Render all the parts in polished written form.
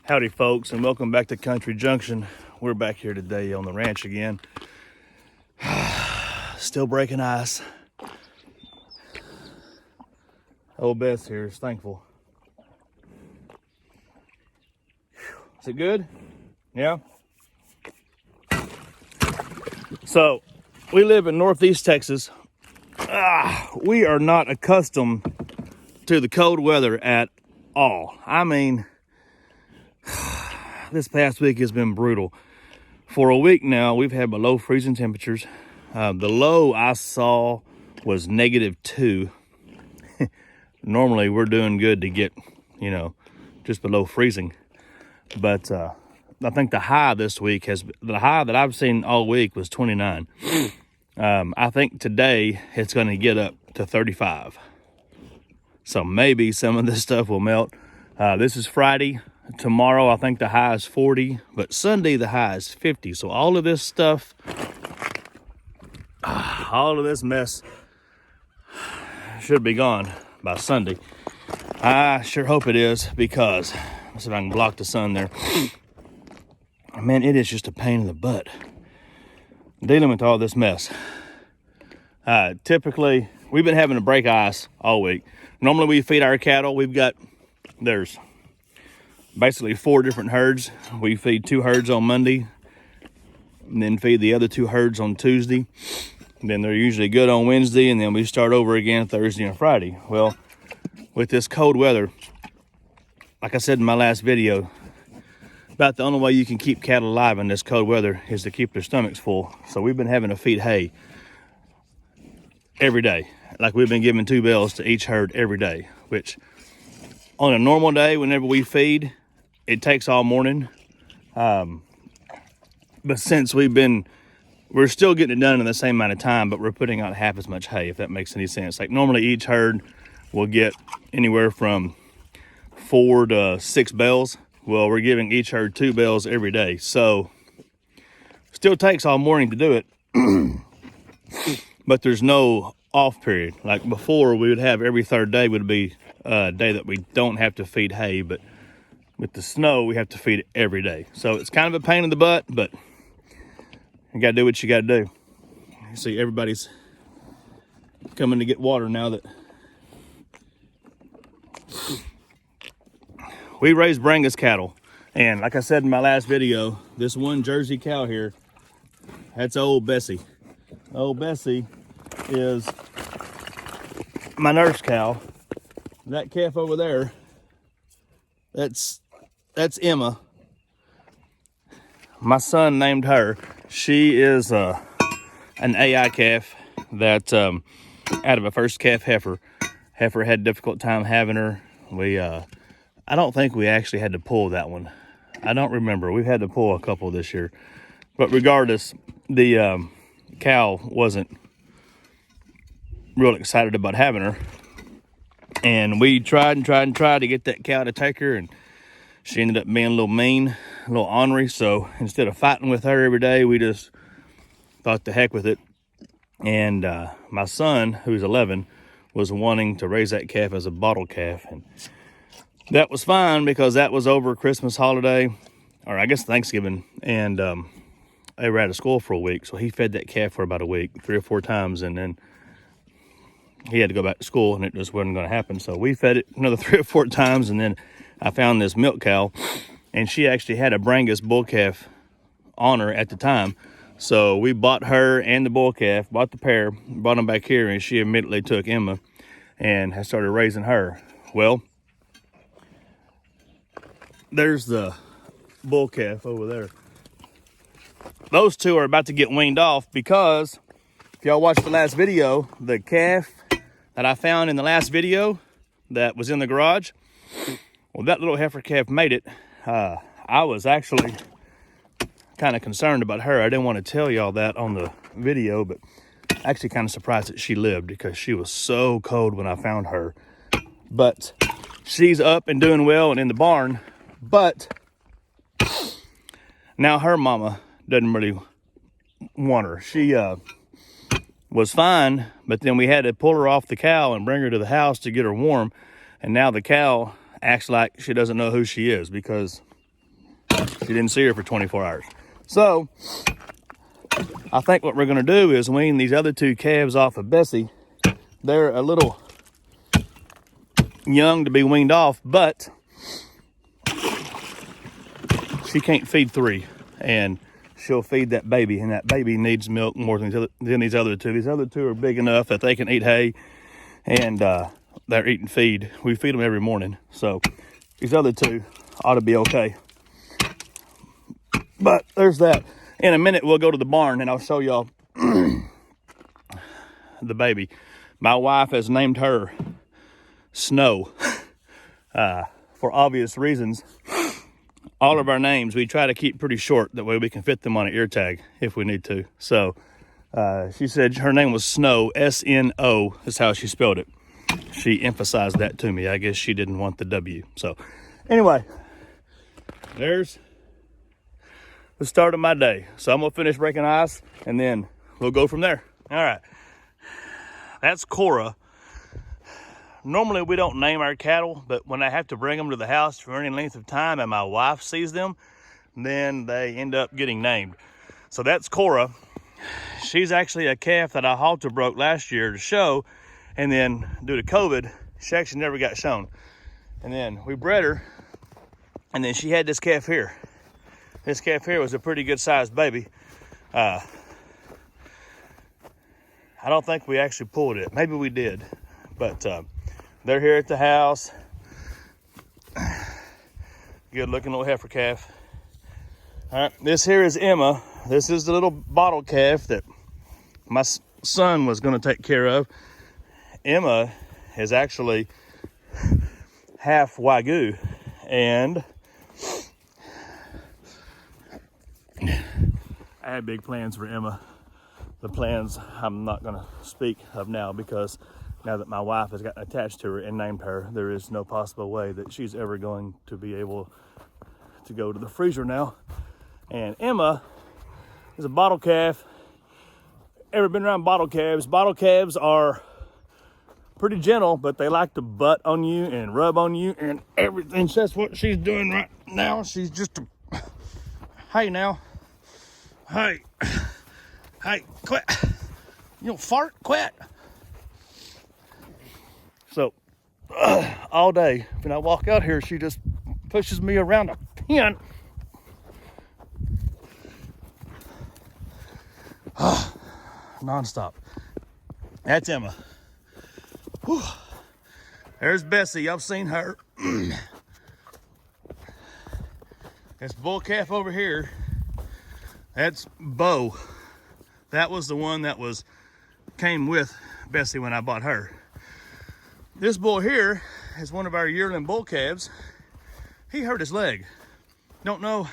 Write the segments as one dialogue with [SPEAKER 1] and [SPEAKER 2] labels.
[SPEAKER 1] Howdy folks, and welcome back to Country Junction. We're back here today on the ranch again. Still breaking ice. Old Bess here is thankful. Is it good? Yeah. So, we live in Northeast Texas. We are not accustomed to the cold weather at all. I mean, this past week has been brutal. For a week now, we've had below freezing temperatures. The low I saw was -2. Normally, we're doing good to get, just below freezing. But I think the high this week the high that I've seen all week was 29. I think today it's going to get up to 35. So maybe some of this stuff will melt. This is Friday. Tomorrow, I think the high is 40, but Sunday, the high is 50. So all of this stuff, all of this mess should be gone by Sunday. I sure hope it is, because let's see if I can block the sun there. Man, it is just a pain in the butt dealing with all this mess. Typically, we've been having to break ice all week. Normally, we feed our cattle. There's basically 4 different herds. We feed 2 herds on Monday, and then feed the other 2 herds on Tuesday. And then they're usually good on Wednesday, and then we start over again Thursday and Friday. Well, with this cold weather, like I said in my last video, about the only way you can keep cattle alive in this cold weather is to keep their stomachs full. So we've been having to feed hay every day. Like, we've been giving 2 bales to each herd every day, which on a normal day, whenever we feed, it takes all morning. But since we're still getting it done in the same amount of time, but we're putting out half as much hay, if that makes any sense. Like, normally each herd will get anywhere from 4 to 6 bales. Well, we're giving each herd 2 bales every day. So still takes all morning to do it. But there's no off period. Like before, we would have every third day would be a day that we don't have to feed hay, but with the snow, we have to feed it every day. So it's kind of a pain in the butt, but you gotta do what you gotta do. You see, everybody's coming to get water now that we raise Brangus cattle. And like I said in my last video, this one Jersey cow here, that's old Bessie. Old Bessie is my nurse cow. That calf over there, that's Emma. My son named her. She is an AI calf that out of a first calf heifer. Heifer had a difficult time having her. I don't think we actually had to pull that one. I don't remember. We've had to pull a couple this year. But regardless, the cow wasn't real excited about having her. And we tried to get that cow to take her, and she ended up being a little mean, a little ornery. So instead of fighting with her every day, we just thought the heck with it. And my son, who's 11, was wanting to raise that calf as a bottle calf. And that was fine, because that was over Christmas holiday, or I guess Thanksgiving. And they were out of school for a week. So he fed that calf for about a week, 3 or 4 times. And then he had to go back to school, and it just wasn't going to happen. So we fed it another 3 or 4 times, and then I found this milk cow, and she actually had a Brangus bull calf on her at the time. So we bought her and the bull calf, bought the pair, brought them back here, and she immediately took Emma and has started raising her. Well, there's the bull calf over there. Those 2 are about to get weaned off, because if y'all watched the last video, the calf that I found in the last video that was in the garage, well, that little heifer calf made it. I was actually kind of concerned about her. I didn't want to tell y'all that on the video, but actually kind of surprised that she lived, because she was so cold when I found her. But she's up and doing well and in the barn. But now her mama doesn't really want her. She was fine, but then we had to pull her off the cow and bring her to the house to get her warm. And now the cow acts like she doesn't know who she is, because She didn't see her for 24 hours. So I think what we're going to do is wean these other 2 calves off of Bessie. They're a little young to be weaned off, but she can't feed 3, and she'll feed that baby, and that baby needs milk more than these other 2. These other 2 are big enough that they can eat hay, and they're eating feed. We feed them every morning, so these other 2 ought to be okay. But there's that. In a minute, we'll go to the barn, and I'll show y'all the baby. My wife has named her Snow for obvious reasons. All of our names we try to keep pretty short, that way we can fit them on an ear tag if we need to. So she said her name was Snow, S-N-O is how she spelled it. She emphasized that to me. I guess she didn't want the W. So anyway, there's the start of my day. So I'm gonna finish breaking ice, and then we'll go from there. All right, that's Cora. Normally we don't name our cattle, but when I have to bring them to the house for any length of time and my wife sees them, then they end up getting named. So that's Cora. She's actually a calf that I halter broke last year to show, and then due to COVID, she actually never got shown. And then we bred her, and then she had this calf here. This calf here was a pretty good sized baby. I don't think we actually pulled it. Maybe we did, but they're here at the house. Good looking little heifer calf. All right, this here is Emma. This is the little bottle calf that my son was gonna take care of. Emma is actually half Wagyu, and I had big plans for Emma. The plans I'm not gonna speak of now, because now that my wife has gotten attached to her and named her, there is no possible way that she's ever going to be able to go to the freezer now. And Emma is a bottle calf. Ever been around bottle calves? Bottle calves are pretty gentle, but they like to butt on you and rub on you and everything. So that's what she's doing right now. She's just hey now. Hey. Hey, quit. You don't fart, quit. So, all day, when I walk out here, she just pushes me around a pen. Non-stop. That's Emma. Whew. There's Bessie. Y'all seen her. This bull calf over here, that's Bo. That was the one that came with Bessie when I bought her. This bull here is one of our yearling bull calves. He hurt his leg. Don't know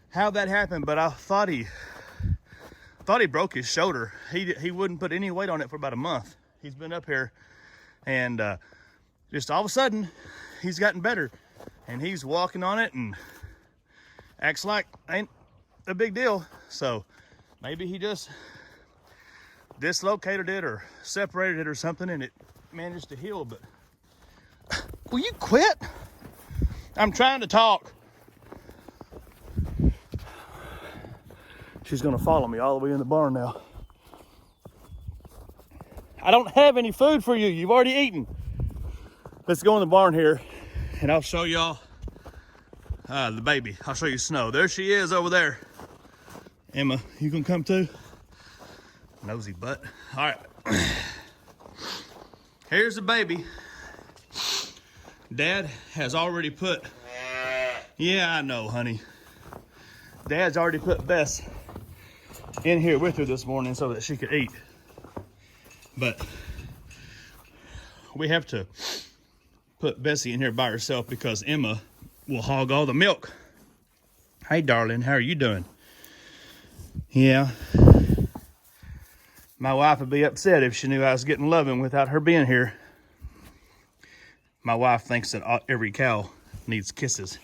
[SPEAKER 1] how that happened, but I thought he broke his shoulder. He wouldn't put any weight on it for about a month. He's been up here, and just all of a sudden, he's gotten better, and he's walking on it and acts like ain't a big deal. So maybe he just dislocated it or separated it or something, and it managed to heal. But will you quit? I'm trying to talk. She's gonna follow me all the way in the barn now. I don't have any food for you. You've already eaten. Let's go in the barn here, and I'll show y'all the baby. I'll show you Snow. There she is over there. Emma, you gonna come too? Nosy butt. All right. Here's the baby. Dad has already put, yeah, I know, honey. Dad's already put Bess in here with her this morning so that she could eat. But we have to put Bessie in here by herself because Emma will hog all the milk. Hey, darling, how are you doing? Yeah. My wife would be upset if she knew I was getting loving without her being here. My wife thinks that every cow needs kisses.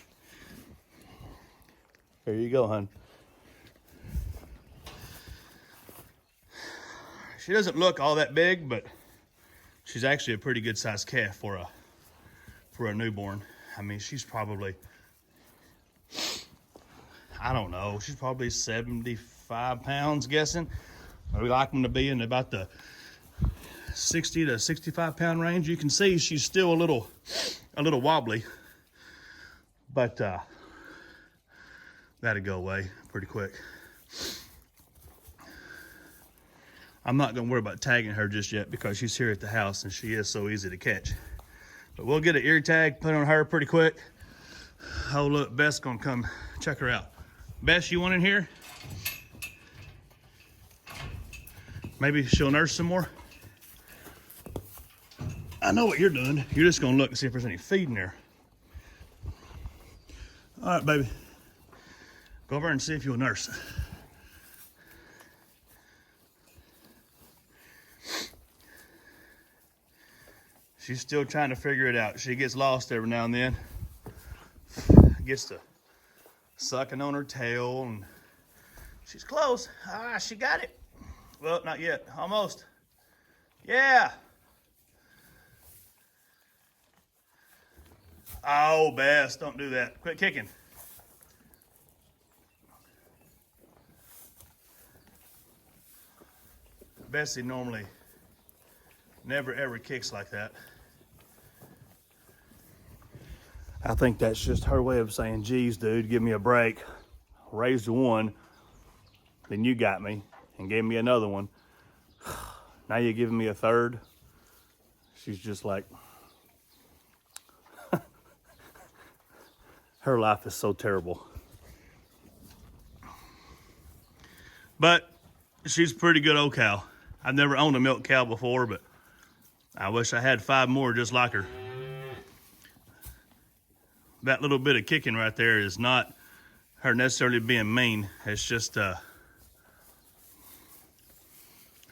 [SPEAKER 1] Here you go, hon. She doesn't look all that big, but she's actually a pretty good sized calf for a newborn. I mean, she's probably I don't know, she's probably 75 pounds, guessing. We like them to be in about the 60 to 65 pound range. You can see she's still a little wobbly, but that'll go away pretty quick. I'm not gonna worry about tagging her just yet because she's here at the house and she is so easy to catch. But we'll get an ear tag put on her pretty quick. Oh look, Beth's gonna come check her out. Beth, you want in here? Maybe she'll nurse some more. I know what you're doing. You're just gonna look and see if there's any feed in there. All right, baby. Go over and see if you'll nurse. She's still trying to figure it out. She gets lost every now and then. Gets to sucking on her tail, and she's close. Ah, she got it. Well, not yet. Almost. Yeah. Oh, Bess, don't do that. Quit kicking. Bessie normally never ever kicks like that. I think that's just her way of saying, geez, dude, give me a break. Raised one, then you got me and gave me another one. Now you're giving me a third. She's just like, her life is so terrible. But she's a pretty good old cow. I've never owned a milk cow before, but I wish I had 5 more just like her. That little bit of kicking right there is not her necessarily being mean. It's just her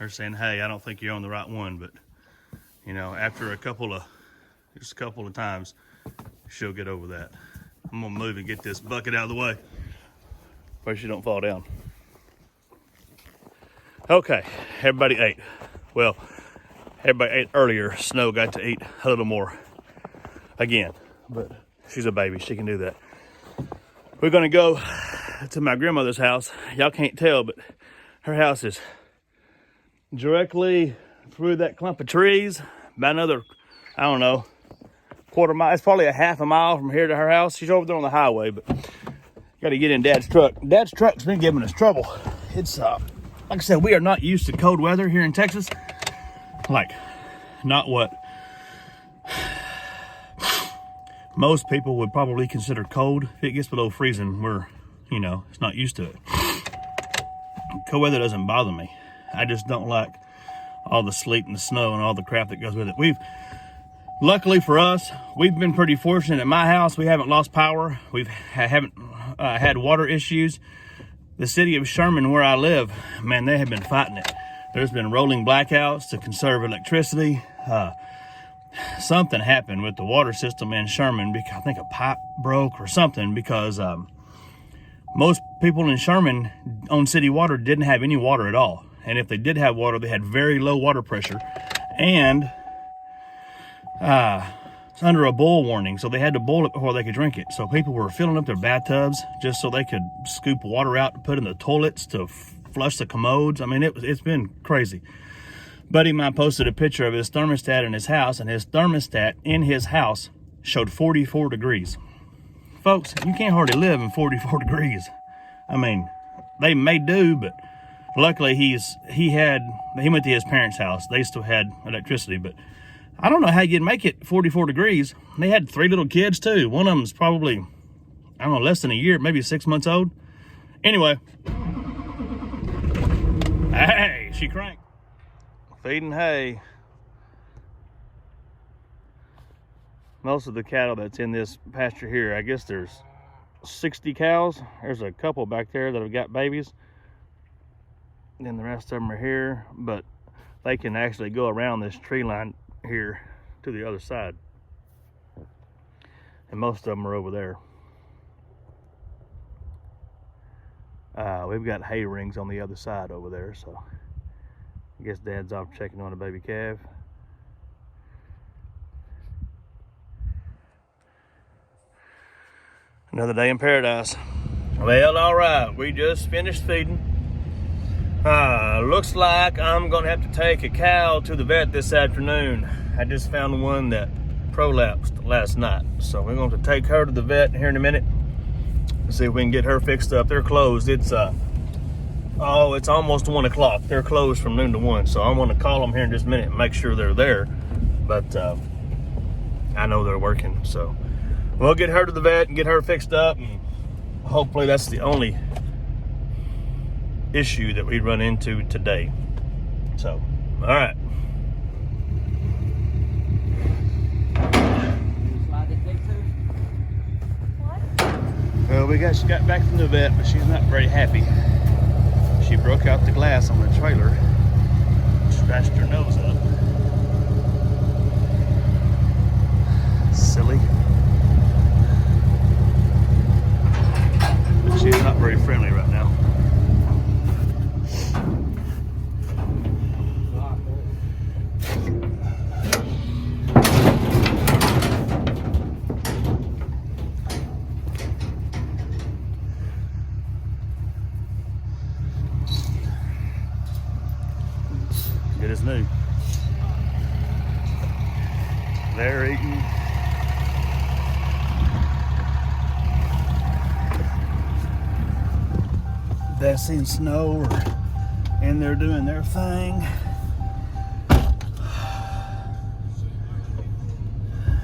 [SPEAKER 1] saying, hey, I don't think you're on the right one. But, you know, after just a couple of times, she'll get over that. I'm gonna move and get this bucket out of the way where she don't fall down. Okay, everybody ate. Well, everybody ate earlier. Snow got to eat a little more again, but she's a baby. She can do that. We're gonna go to my grandmother's house. Y'all can't tell, but her house is directly through that clump of trees. About another, I don't know, quarter mile. It's probably a half a mile from here to her house. She's over there on the highway, but got to get in Dad's truck. Dad's truck's been giving us trouble. It's like I said, we are not used to cold weather here in Texas. Like, not what most people would probably consider cold. If it gets below freezing, we're, you know, it's not used to it. Cold weather doesn't bother me. I just don't like all the sleet and the snow and all the crap that goes with it. Luckily for us, we've been pretty fortunate at my house. We haven't lost power. We haven't had water issues. The city of Sherman, where I live, man, they have been fighting it. There's been rolling blackouts to conserve electricity. Something happened with the water system in Sherman because I think a pipe broke or something, because most people in Sherman on city water didn't have any water at all. And if they did have water, they had very low water pressure. And it's under a boil warning, so they had to boil it before they could drink it. So people were filling up their bathtubs just so they could scoop water out to put in the toilets to flush the commodes. I mean, it's been crazy. Buddy of mine posted a picture of his thermostat in his house, and his thermostat in his house showed 44 degrees. Folks, you can't hardly live in 44 degrees. I mean, they may do, but luckily he went to his parents' house. They still had electricity, but I don't know how you'd make it 44 degrees. They had 3 little kids too. One of them's probably, I don't know, less than a year, maybe 6 months old. Anyway. Hey, she cranked. Feeding hay. Most of the cattle that's in this pasture here, I guess there's 60 cows. There's a couple back there that have got babies. And then the rest of them are here, but they can actually go around this tree line here to the other side. And most of them are over there. We've got hay rings on the other side over there, so I guess Dad's off checking on a baby calf. Another day in paradise. Well, all right, we just finished feeding. Looks like I'm gonna have to take a cow to the vet this afternoon. I just found one that prolapsed last night, so we're going to take her to the vet here in a minute and see if we can get her fixed up. They're closed. It's almost 1 o'clock. They're closed from noon to 1, so I'm gonna call them here in just a minute and make sure they're there. But I know they're working, so we'll get her to the vet and get her fixed up, and hopefully that's the only issue that we run into today. So, all right. Well, she got back from the vet, but she's not very happy. She broke out the glass on the trailer, scratched her nose up. Silly. But she's not very friendly right now. Good as new. They're eating. Bessie and Snow are in there doing their thing.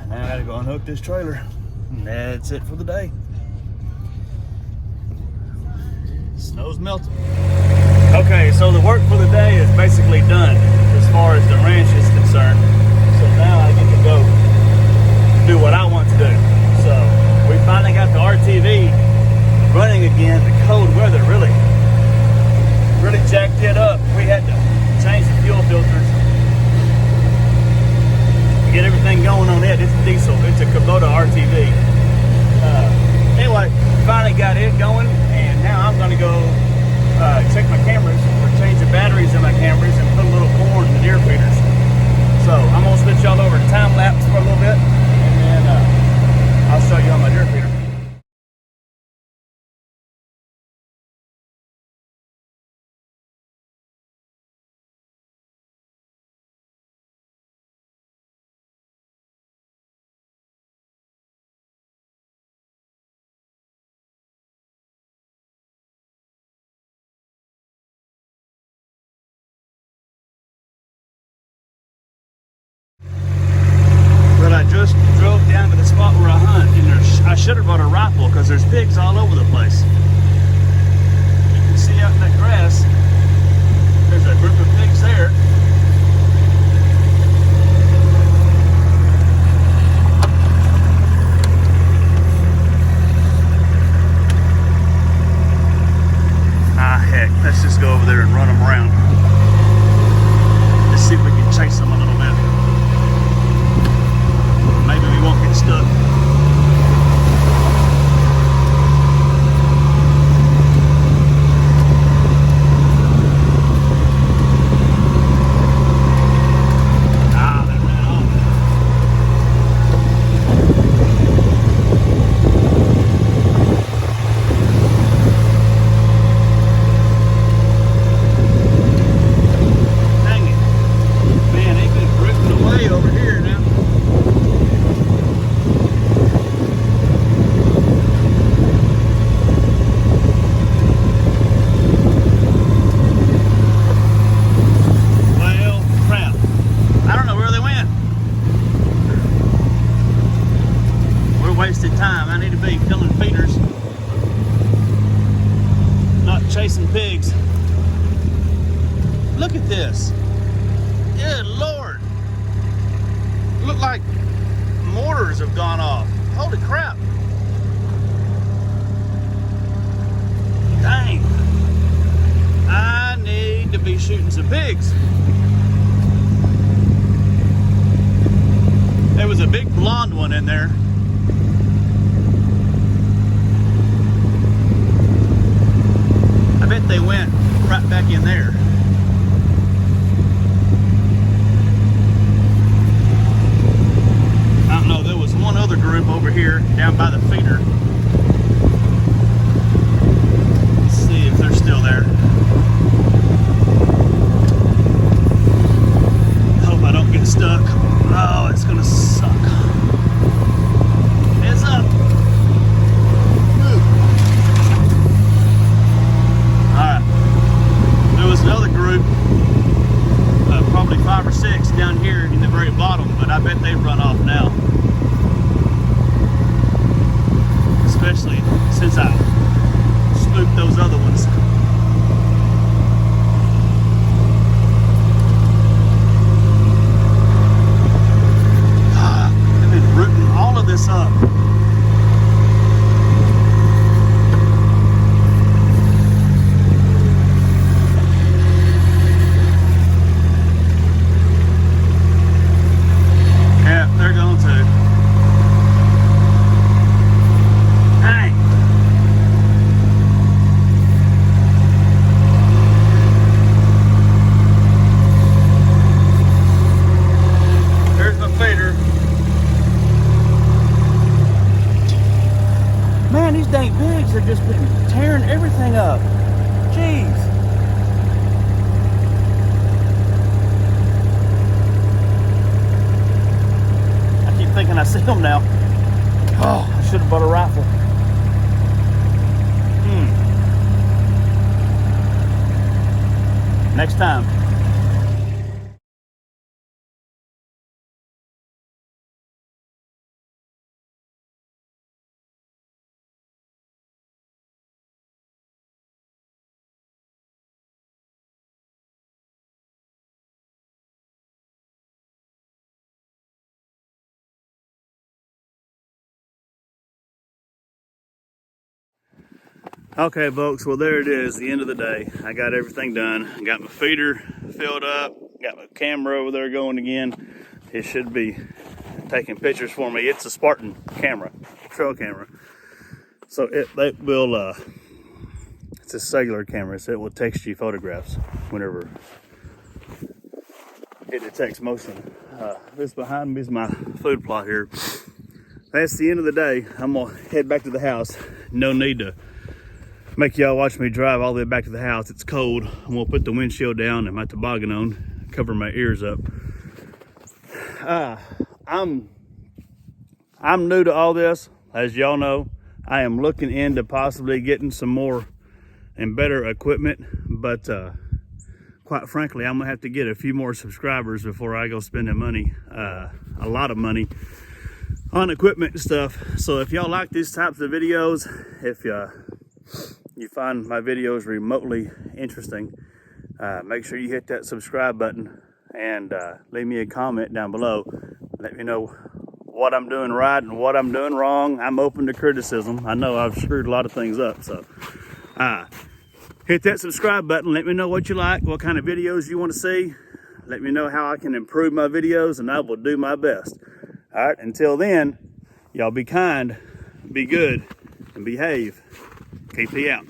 [SPEAKER 1] Now I gotta go unhook this trailer. And that's it for the day. Snow's melting. Okay, so the work for the day is basically done as far as the ranch is concerned. So now I get to go do what I want to do. So we finally got the RTV running again. The cold weather really jacked it up. We had to change the fuel filters, get everything going on it. It's diesel. It's a Kubota RTV. Anyway, finally got it going, and now I'm going to go check my cameras, or change the batteries in my cameras, and put a little corn in the deer feeders. So I'm going to switch y'all over to time lapse for a little bit, and then I'll show you on my deer feeder. I just drove down to the spot where I hunt, and I should have brought a rifle because there's pigs all over the place. You can see out in that grass, there's a group of pigs there. Heck, let's just go over there and run them around. Let's see if we can chase them a little bit. Maybe we won't get stuck. They ran off. Dang it. Man, they've been drifting away over here now. Wasted time. I need to be filling feeders, not chasing pigs. Look at this. Good Lord. Look like mortars have gone off. Holy crap. Dang. I need to be shooting some pigs. There was a big blonde one in there. I bet they went right back in there. I don't know, there was one other group over here down by the feeder. guinea pigs have just been tearing everything up. Jeez. I keep thinking I see them now. Oh, I should have bought a rifle. Next time. Okay, folks, well, there it is, the end of the day. I got everything done. I got my feeder filled up, got my camera over there going again. It should be taking pictures for me. It's a Spartan camera, trail camera. So it will, it's a cellular camera, so it will text you photographs whenever it detects motion. This behind me is my food plot here. That's the end of the day. I'm gonna head back to the house. No need to make y'all watch me drive all the way back to the house. It's cold. I'm gonna put the windshield down and my toboggan on, cover my ears up. I'm new to all this, as y'all know. I am looking into possibly getting some more and better equipment, but quite frankly, I'm gonna have to get a few more subscribers before I go spending money, a lot of money on equipment and stuff. So if y'all like these types of videos, if you find my videos remotely interesting, make sure you hit that subscribe button and leave me a comment down below. Let me know what I'm doing right and what I'm doing wrong. I'm open to criticism. I know I've screwed a lot of things up, so hit that subscribe button. Let me know what you like, what kind of videos you want to see. Let me know how I can improve my videos, and I will do my best. All right, until then, y'all be kind, be good, and behave. KP out.